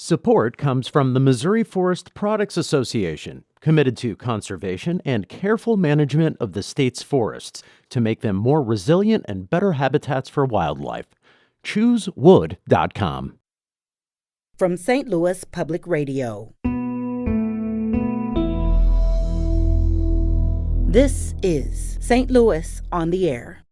Support comes from the Missouri Forest Products Association, committed to conservation and careful management of the state's forests to make them more resilient and better habitats for wildlife. ChooseWood.com. From St. Louis Public Radio. This is St. Louis on the Air.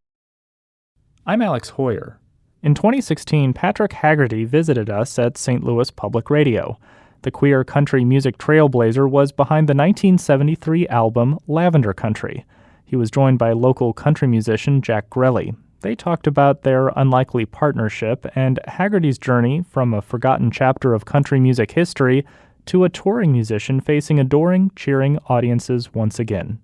I'm Alex Hoyer. In 2016, Patrick Haggerty visited us at St. Louis Public Radio. The queer country music trailblazer was behind the 1973 album Lavender Country. He was joined by local country musician Jack Grelle. They talked about their unlikely partnership and Haggerty's journey from a forgotten chapter of country music history to a touring musician facing adoring, cheering audiences once again.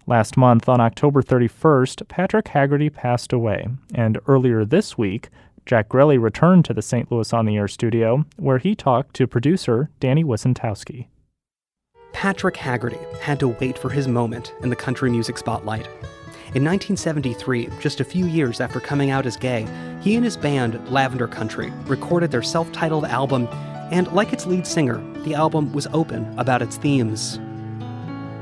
Last month, on October 31st, Patrick Haggerty passed away, and earlier this week, Jack Grelle returned to the St. Louis On the Air studio, where he talked to producer Danny Wicentowski. Patrick Haggerty had to wait for his moment in the country music spotlight. In 1973, just a few years after coming out as gay, he and his band, Lavender Country, recorded their self-titled album, and like its lead singer, the album was open about its themes.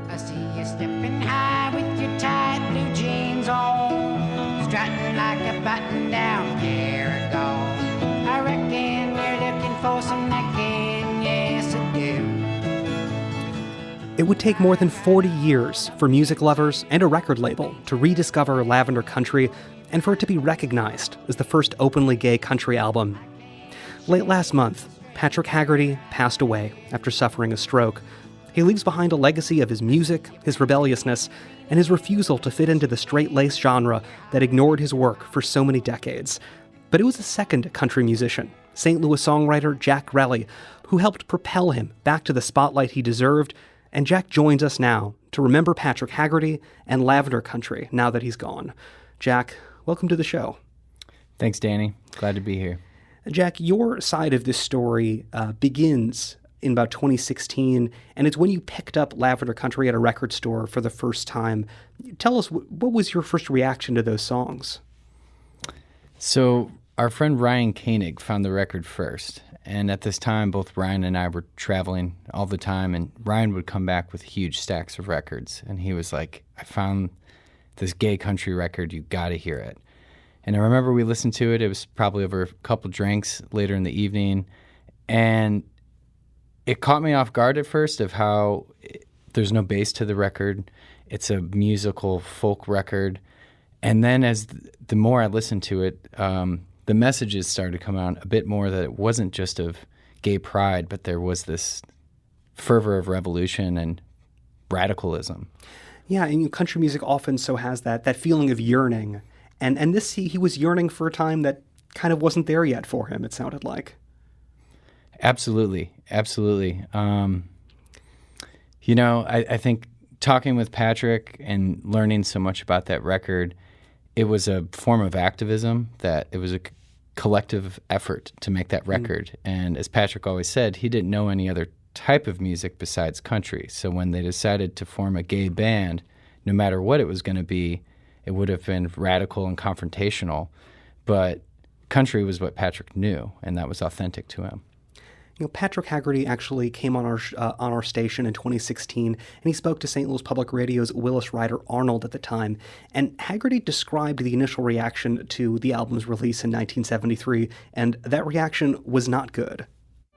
I see you stepping high with your tight blue jeans on, strutting like a button-down Paragon. I reckon you're looking for some necking, yes I do. It would take more than 40 years for music lovers and a record label to rediscover Lavender Country and for it to be recognized as the first openly gay country album. Late last month, Patrick Haggerty passed away after suffering a stroke. He leaves behind a legacy of his music, his rebelliousness, and his refusal to fit into the straight-laced genre that ignored his work for so many decades. But it was a second country musician, St. Louis songwriter Jack Grelle, who helped propel him back to the spotlight he deserved, and Jack joins us now to remember Patrick Haggerty and Lavender Country now that he's gone. Jack, welcome to the show. Thanks, Danny. Glad to be here. Jack, your side of this story begins in about 2016, and it's when you picked up Lavender Country at a record store for the first time. Tell us, what was your first reaction to those songs? So our friend Ryan Koenig found the record first, and at this time, both Ryan and I were traveling all the time, and Ryan would come back with huge stacks of records, and he was like, I found this gay country record, you gotta hear it. And I remember we listened to it, it was probably over a couple drinks later in the evening, and it caught me off guard at first of how there's no bass to the record. It's a musical folk record. And then as the more I listened to it, the messages started to come out a bit more that it wasn't just of gay pride, but there was this fervor of revolution and radicalism. Yeah, and country music often so has that feeling of yearning. And this, he was yearning for a time that kind of wasn't there yet for him, it sounded like. Absolutely. I think talking with Patrick and learning so much about that record, it was a form of activism, that it was a collective effort to make that record. And as Patrick always said, he didn't know any other type of music besides country. So when they decided to form a gay band, no matter what it was going to be, it would have been radical and confrontational. But country was what Patrick knew, and that was authentic to him. Patrick Haggerty actually came on our station in 2016, and he spoke to St. Louis Public Radio's Willis Ryder Arnold at the time. And Haggerty described the initial reaction to the album's release in 1973, and that reaction was not good.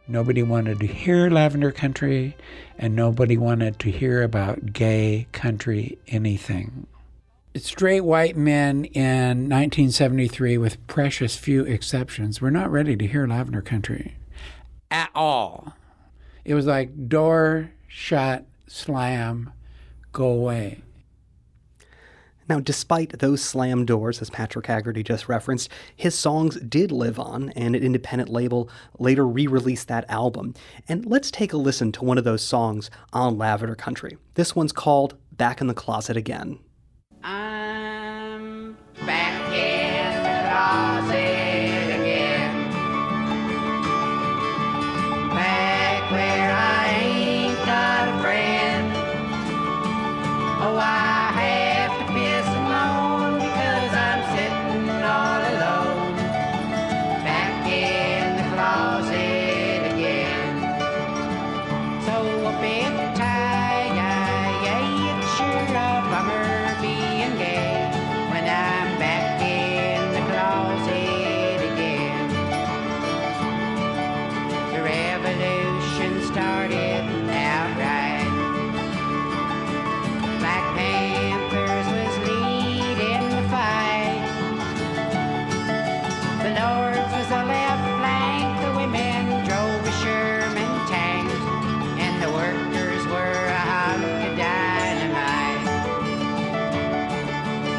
Nobody wanted to hear Lavender Country, and nobody wanted to hear about gay country anything. Straight white men in 1973, with precious few exceptions, were not ready to hear Lavender Country. At all. It was like door, shut, slam, go away. Now, despite those slam doors, as Patrick Haggerty just referenced, his songs did live on, and an independent label later re-released that album. And let's take a listen to one of those songs on Lavender Country. This one's called Back in the Closet Again. I'm back in the closet again, back where I ain't got a friend. Oh, I have to piss alone because I'm sitting all alone, back in the closet again. started out right. Black Panthers was leading the fight. The Lords was the left flank, the women drove a Sherman tank, and the workers were a hunk of dynamite.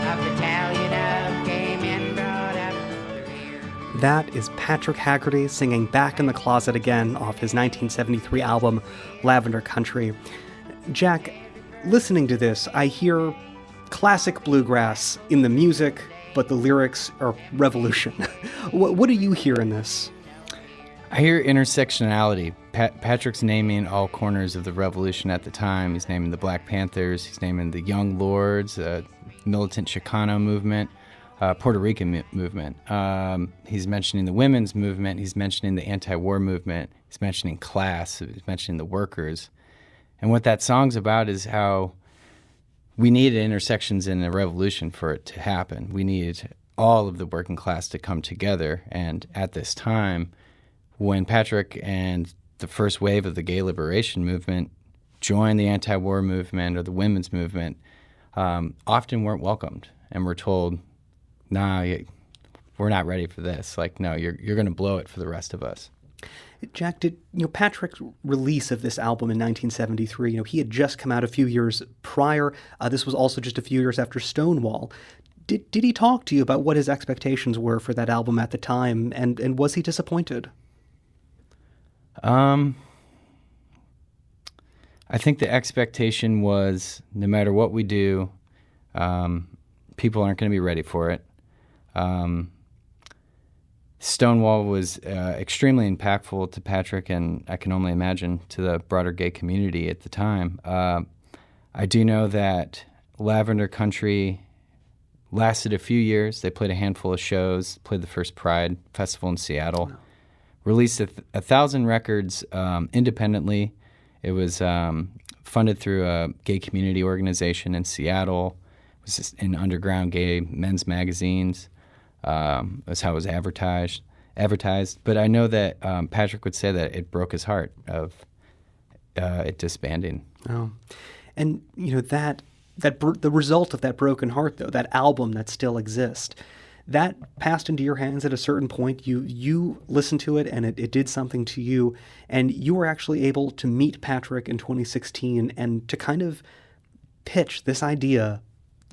A battalion of gay men brought up the rear. That is Patrick Haggerty singing Back in the Closet Again off his 1973 album, Lavender Country. Jack, listening to this, I hear classic bluegrass in the music, but the lyrics are revolution. What do you hear in this? I hear intersectionality. Patrick's naming all corners of the revolution at the time. He's naming the Black Panthers. He's naming the Young Lords, militant Chicano movement, Puerto Rican movement. He's mentioning the women's movement. He's mentioning the anti-war movement. He's mentioning class. He's mentioning the workers. And what that song's about is how we needed intersections in the revolution for it to happen. We needed all of the working class to come together. And at this time, when Patrick and the first wave of the gay liberation movement joined the anti-war movement or the women's movement, often weren't welcomed and were told, nah, we're not ready for this. Like, no, you're going to blow it for the rest of us. Jack, did Patrick's release of this album in 1973, he had just come out a few years prior. This was also just a few years after Stonewall. Did he talk to you about what his expectations were for that album at the time, and was he disappointed? I think the expectation was no matter what we do, people aren't going to be ready for it. Stonewall was extremely impactful to Patrick, and I can only imagine to the broader gay community at the time. I do know that Lavender Country lasted a few years. They played a handful of shows, played the first Pride Festival in Seattle, released 1,000 records independently. It was funded through a gay community organization in Seattle. It was in underground gay men's magazines. That's how it was advertised. But I know that Patrick would say that it broke his heart of it disbanding. Oh, and the result of that broken heart, though, that album that still exists, that passed into your hands at a certain point. You listened to it, and it did something to you, and you were actually able to meet Patrick in 2016 and to kind of pitch this idea,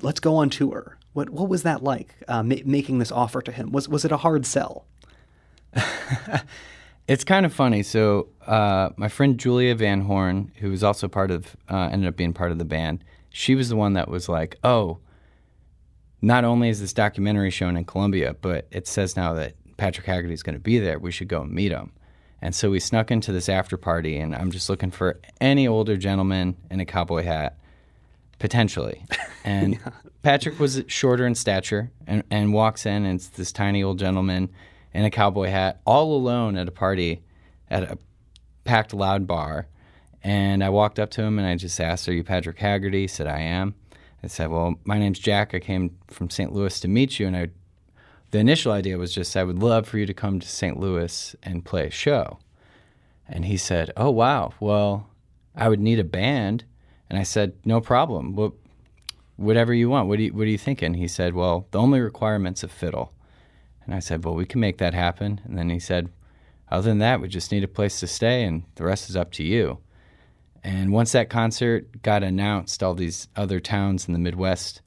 let's go on tour. What was that like, making this offer to him? Was it a hard sell? It's kind of funny. So my friend Julia Van Horn, who was also ended up being part of the band, she was the one that was like, oh, not only is this documentary shown in Columbia, but it says now that Patrick Haggerty is going to be there. We should go and meet him. And so we snuck into this after party, and I'm just looking for any older gentleman in a cowboy hat, potentially. And yeah. Patrick was shorter in stature and walks in, and it's this tiny old gentleman in a cowboy hat, all alone at a party at a packed Loud bar. And I walked up to him, and I just asked, are you Patrick Haggerty? He said, I am. I said, well, my name's Jack. I came from St. Louis to meet you. And the initial idea was just, I would love for you to come to St. Louis and play a show. And he said, oh, wow, well, I would need a band. And I said, no problem. Well, whatever you want. What are you thinking? He said, well, the only requirement's a fiddle. And I said, well, we can make that happen. And then he said, other than that, we just need a place to stay, and the rest is up to you. And once that concert got announced, all these other towns in the Midwest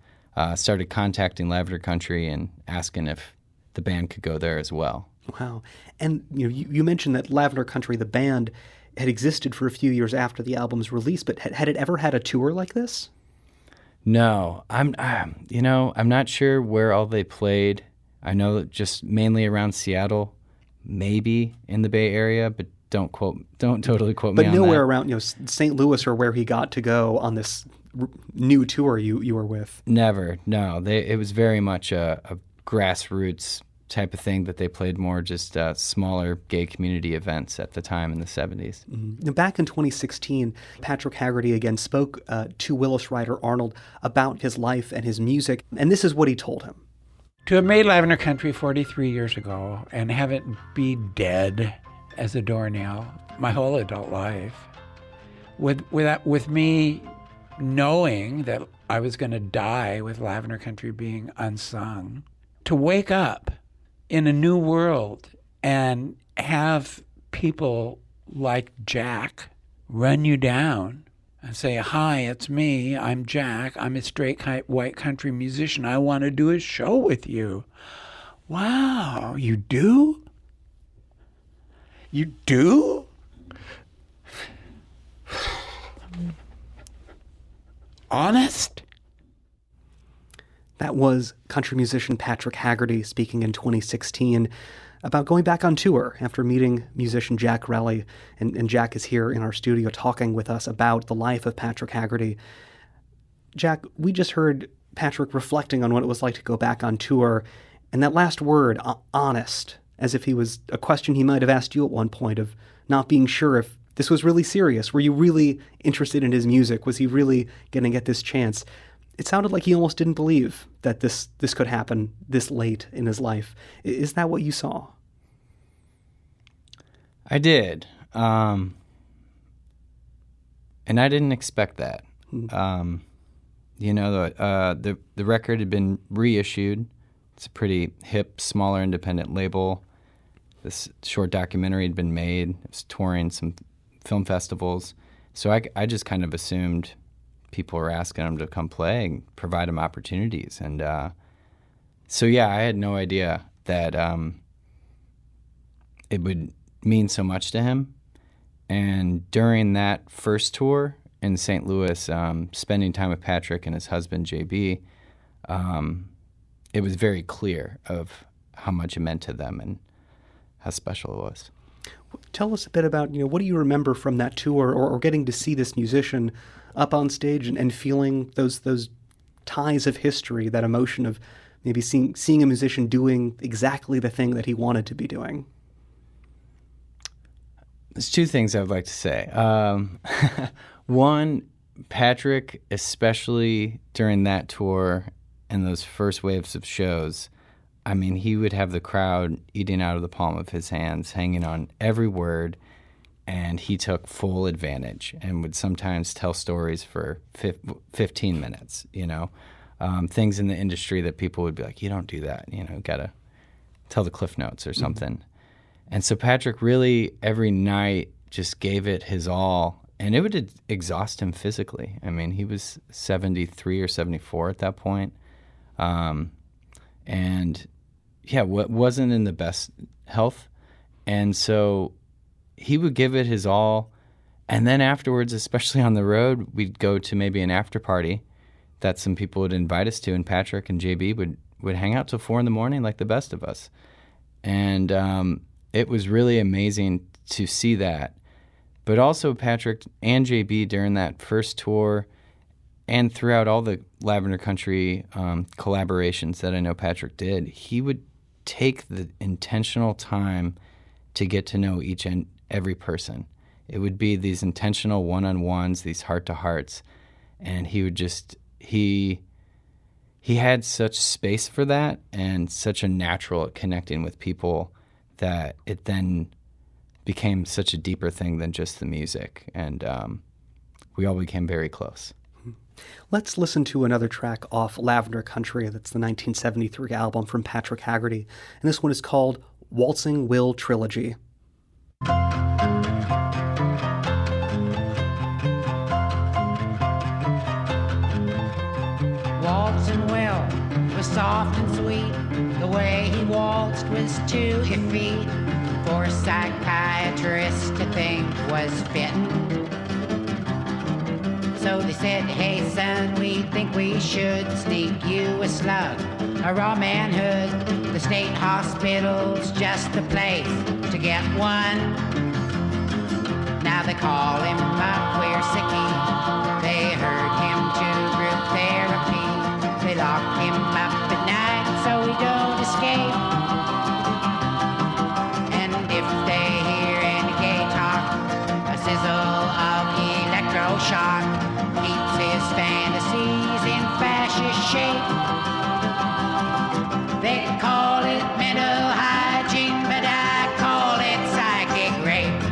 started contacting Lavender Country and asking if the band could go there as well. Wow. And you mentioned that Lavender Country, the band, had existed for a few years after the album's release, but had it ever had a tour like this? No. I'm not sure where all they played. I know that just mainly around Seattle, maybe in the Bay Area, but don't totally quote me on that. But nowhere around, St. Louis or where he got to go on this new tour you were with. Never, no. It was very much a grassroots type of thing that they played more just smaller gay community events at the time in the 70s. Mm-hmm. Now, back in 2016, Patrick Haggerty again spoke to Willis Ryder Arnold about his life and his music, and this is what he told him. To have made Lavender Country 43 years ago and have it be dead as a doornail my whole adult life. With me knowing that I was going to die with Lavender Country being unsung, to wake up in a new world and have people like Jack run you down and say, "Hi, it's me. I'm Jack. I'm a straight white country musician. I want to do a show with you." Wow, you do? You do? Honest? That was country musician Patrick Haggerty speaking in 2016 about going back on tour after meeting musician Jack Grelle. And Jack is here in our studio talking with us about the life of Patrick Haggerty. Jack, we just heard Patrick reflecting on what it was like to go back on tour. And that last word, honest, as if he was a question he might have asked you at one point of not being sure if this was really serious. Were you really interested in his music? Was he really going to get this chance? It sounded like he almost didn't believe that this could happen this late in his life. Is that what you saw? I did. And I didn't expect that. The record had been reissued. It's a pretty hip, smaller, independent label. This short documentary had been made. It was touring some film festivals. So I just kind of assumed people were asking him to come play and provide him opportunities. And I had no idea that it would mean so much to him. And during that first tour in St. Louis, spending time with Patrick and his husband, JB, it was very clear of how much it meant to them and how special it was. Tell us a bit about, what do you remember from that tour or getting to see this musician up on stage and feeling those ties of history, that emotion of maybe seeing a musician doing exactly the thing that he wanted to be doing? There's two things I would like to say. One, Patrick, especially during that tour and those first waves of shows, I mean, he would have the crowd eating out of the palm of his hands, hanging on every word, and he took full advantage and would sometimes tell stories for 15 minutes, things in the industry that people would be like, you don't do that, gotta tell the Cliff Notes or something. Mm-hmm. And so Patrick really every night just gave it his all, and it would exhaust him physically. I mean, he was 73 or 74 at that point. Wasn't in the best health. And so he would give it his all. And then afterwards, especially on the road, we'd go to maybe an after party that some people would invite us to, and Patrick and JB would hang out till 4 a.m. like the best of us. And it was really amazing to see that. But also Patrick and JB during that first tour and throughout all the Lavender Country collaborations that I know Patrick did, he would take the intentional time to get to know each and every person. It would be these intentional one-on-ones, these heart-to-hearts, and he would just, he had such space for that and such a natural at connecting with people that it then became such a deeper thing than just the music, and we all became very close. Let's listen to another track off Lavender Country. That's the 1973 album from Patrick Haggerty. And this one is called Waltzing Will Trilogy. Waltzing Will was soft and sweet. The way he waltzed was to defeat. For a psychiatrist to think was fitting. So they said, hey son, we think we should sneak you a slug, a raw manhood. The state hospital's just the place to get one. Now they call him a queer sickie. They herd him to group therapy. They lock him up at night so he don't escape. And if they hear any gay talk, a sizzle of electroshock keeps his fantasies in fascist shape. They call it mental hygiene, but I call it psychic rape.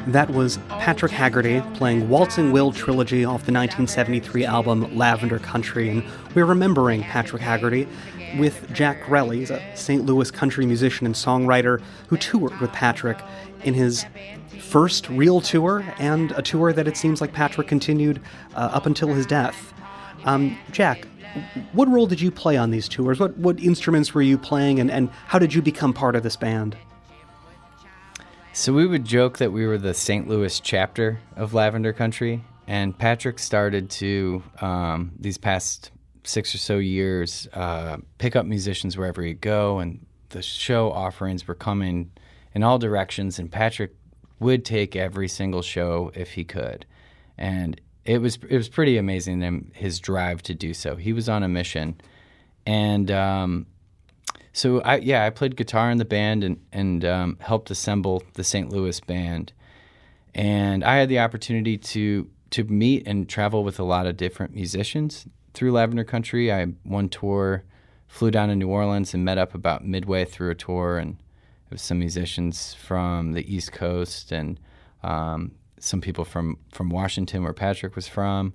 That was Patrick Haggerty playing Waltzing Will Trilogy off the 1973 album Lavender Country, and we're remembering Patrick Haggerty with Jack Grelle. He's a St. Louis country musician and songwriter who toured with Patrick in his first real tour, and a tour that it seems like Patrick continued up until his death. Jack, what role did you play on these tours? What instruments were you playing, and how did you become part of this band? So we would joke that we were the St. Louis chapter of Lavender Country, and Patrick started to, these past 6 or so years, pick up musicians wherever he'd go, and the show offerings were coming in all directions, and Patrick would take every single show if he could. And it was pretty amazing, his drive to do so. He was on a mission. And so I played guitar in the band and helped assemble the St. Louis band. And I had the opportunity to meet and travel with a lot of different musicians through Lavender Country. I one tour, flew down to New Orleans and met up about midway through a tour, and it was some musicians from the East Coast and some people from Washington, where Patrick was from.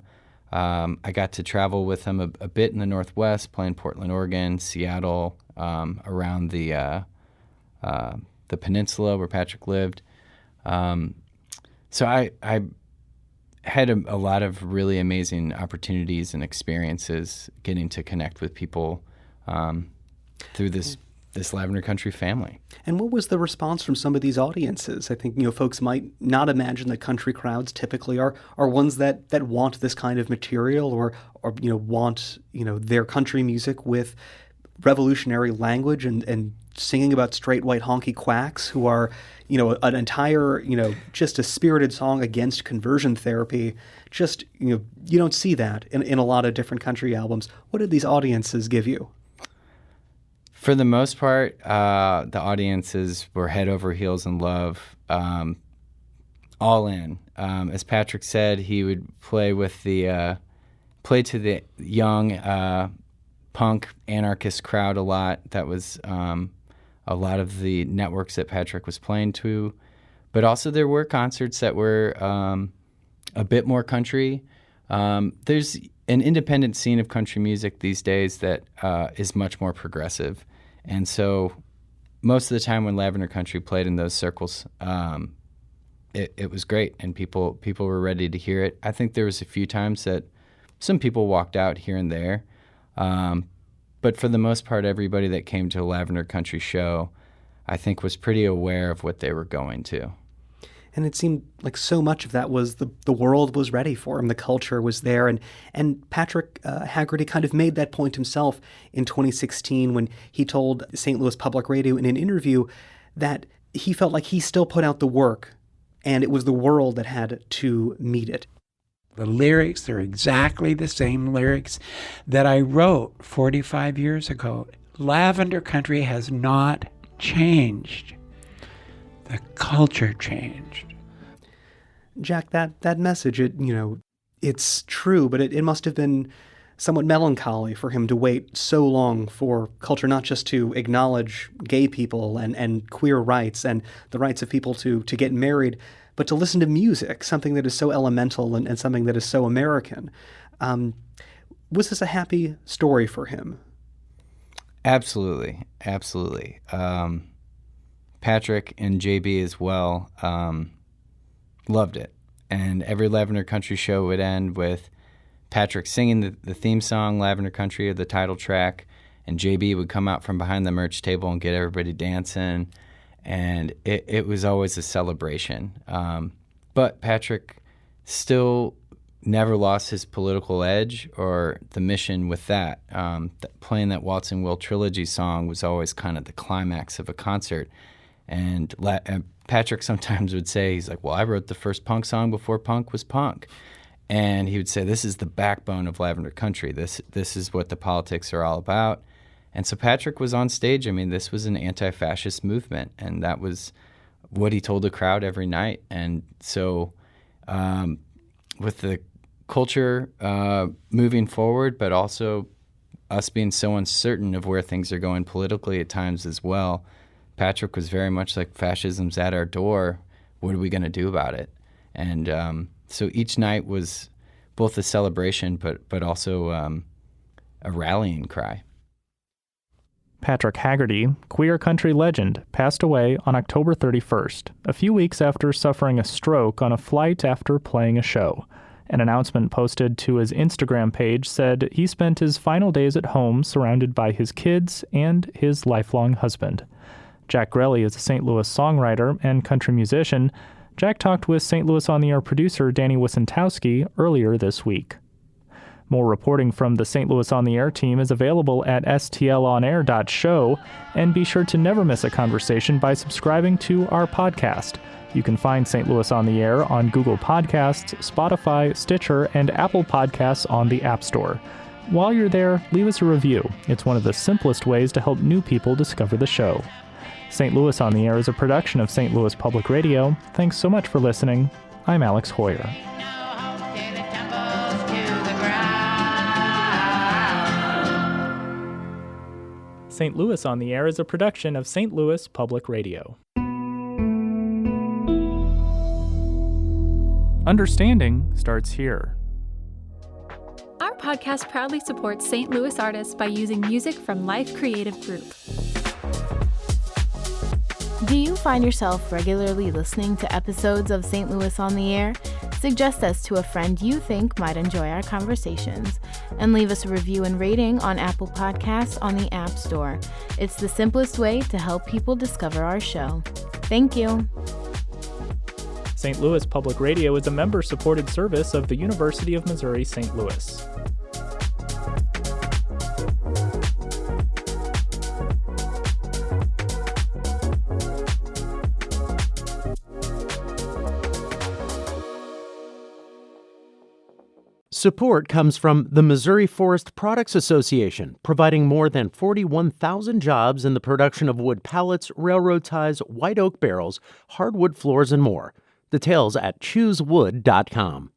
I got to travel with him a bit in the Northwest, playing Portland, Oregon, Seattle, around the peninsula where Patrick lived. So I had a lot of really amazing opportunities and experiences getting to connect with people through this Lavender Country family. And what was the response from some of these audiences? I think, folks might not imagine that country crowds typically are ones that want this kind of material or want, their country music with revolutionary language and singing about straight white honky quacks who are, an entire, just a spirited song against conversion therapy. Just, you don't see that in a lot of different country albums. What did these audiences give you? For the most part, the audiences were head over heels in love, all in. As Patrick said, he would play to the young punk anarchist crowd a lot. That was a lot of the networks that Patrick was playing to. But also there were concerts that were a bit more country. There's an independent scene of country music these days that is much more progressive. And so most of the time when Lavender Country played in those circles, it was great, and people were ready to hear it. I think there was a few times that some people walked out here and there. But for the most part, everybody that came to a Lavender Country show, I think, was pretty aware of what they were going to. And it seemed like so much of that was the world was ready for him. The culture was there. And Patrick Haggerty kind of made that point himself in 2016 when he told St. Louis Public Radio in an interview that he felt like he still put out the work, and it was the world that had to meet it. The lyrics are exactly the same lyrics that I wrote 45 years ago. Lavender Country has not changed. The culture changed. Jack, that message, it's true, but it must have been somewhat melancholy for him to wait so long for culture not just to acknowledge gay people and queer rights and the rights of people to get married, but to listen to music, something that is so elemental and something that is so American. Was this a happy story for him? Absolutely. Patrick and JB as well loved it. And every Lavender Country show would end with Patrick singing the theme song, Lavender Country, or the title track, and JB would come out from behind the merch table and get everybody dancing. And it was always a celebration. But Patrick still never lost his political edge or the mission with that. Playing that Waltzing Will Trilogy song was always kind of the climax of a concert. And Patrick sometimes would say, he's like, well, I wrote the first punk song before punk was punk. And he would say, this is the backbone of Lavender Country. This is what the politics are all about. And so Patrick was on stage. I mean, this was an anti-fascist movement, and that was what he told the crowd every night. And so with the culture moving forward, but also us being so uncertain of where things are going politically at times as well, Patrick was very much like fascism's at our door. what are we going to do about it? And so each night was both a celebration, but also a rallying cry. Patrick Haggerty, queer country legend, passed away on October 31st, a few weeks after suffering a stroke on a flight after playing a show. An announcement posted to his Instagram page said he spent his final days at home surrounded by his kids and his lifelong husband. Jack Grelle is a St. Louis songwriter and country musician. Jack talked with St. Louis On the Air producer Danny Wisentowski earlier this week. More reporting from the St. Louis On the Air team is available at stlonair.show, and be sure to never miss a conversation by subscribing to our podcast. You can find St. Louis On the Air on Google Podcasts, Spotify, Stitcher, and Apple Podcasts on the App Store. While you're there, leave us a review. It's one of the simplest ways to help new people discover the show. St. Louis On the Air is a production of St. Louis Public Radio. Thanks so much for listening. I'm Alex Hoyer. St. Louis On the Air is a production of St. Louis Public Radio. Understanding starts here. Our podcast proudly supports St. Louis artists by using music from Life Creative Group. Do you find yourself regularly listening to episodes of St. Louis On the Air? Suggest us to a friend you think might enjoy our conversations, and leave us a review and rating on Apple Podcasts on the App Store. It's the simplest way to help people discover our show. Thank you. St. Louis Public Radio is a member-supported service of the University of Missouri St. Louis. Support comes from the Missouri Forest Products Association, providing more than 41,000 jobs in the production of wood pallets, railroad ties, white oak barrels, hardwood floors, and more. Details at choosewood.com.